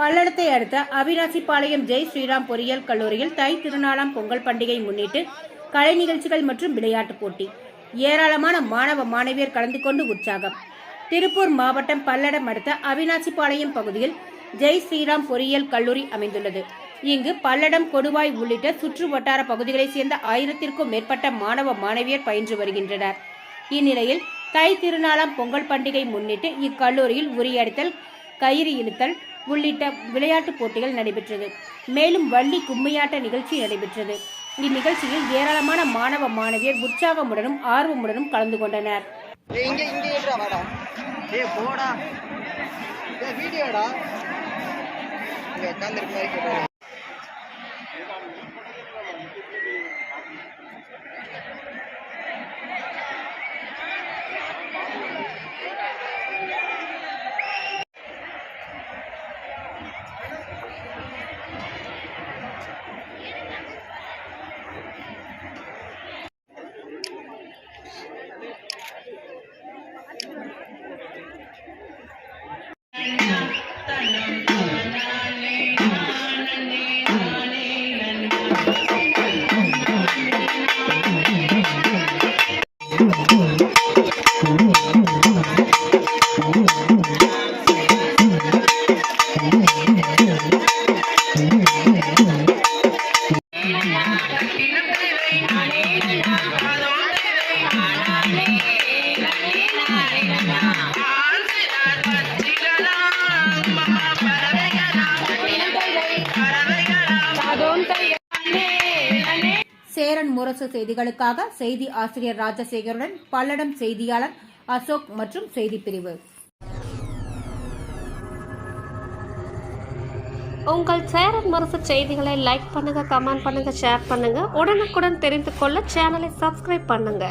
பல்லடத்தை அடுத்த அவிநாசிபாளையம் ஜெய் ஸ்ரீராம் பொறியியல் கல்லூரியில் தை திருநாளாம் பொங்கல் பண்டிகை முன்னிட்டு கலை நிகழ்ச்சிகள் மற்றும் விளையாட்டுப் போட்டி. ஏராளமான மாணவ மாணவியர் கலந்து கொண்டு உற்சாகம். திருப்பூர் மாவட்டம் பல்லடம் அடுத்த அவிநாசிபாளையம் பகுதியில் ஜெய் ஸ்ரீராம் பொறியியல் கல்லூரி அமைந்துள்ளது. இங்கு பல்லடம், கொடுவாய் உள்ளிட்ட சுற்று வட்டார பகுதிகளைச் சேர்ந்த 1000க்கும் மேற்பட்ட மாணவ மாணவியர் பயின்று வருகின்றனர். இந்நிலையில் தை திருநாளாம் பொங்கல் பண்டிகை முன்னிட்டு இக்கல்லூரியில் உரியடித்தல், கயிறு இழுத்தல் உள்ளிட்ட விளையாட்டுப் போட்டிகள் நடைபெற்றது. மேலும் வள்ளி கும்மியாட்ட நிகழ்ச்சி நடைபெற்றது. இந்நிகழ்ச்சியில் ஏராளமான மாணவ மாணவியர் உற்சாகமுடனும் ஆர்வமுடனும் கலந்து கொண்டனர். சேரன் முரசு செய்திகளுக்காக செய்தி ஆசிரியர் ராஜசேகருடன் பல்லடம் செய்தியாளர் அசோக் மற்றும் செய்திப்பிரிவு. உங்கள் சேரன் முரசு செய்திகளை லைக் பண்ணுங்க, கமெண்ட் பண்ணுங்க, ஷேர் பண்ணுங்க. உடனுக்குடன் தெரிந்து கொள்ள சேனலை சப்ஸ்கிரைப் பண்ணுங்க.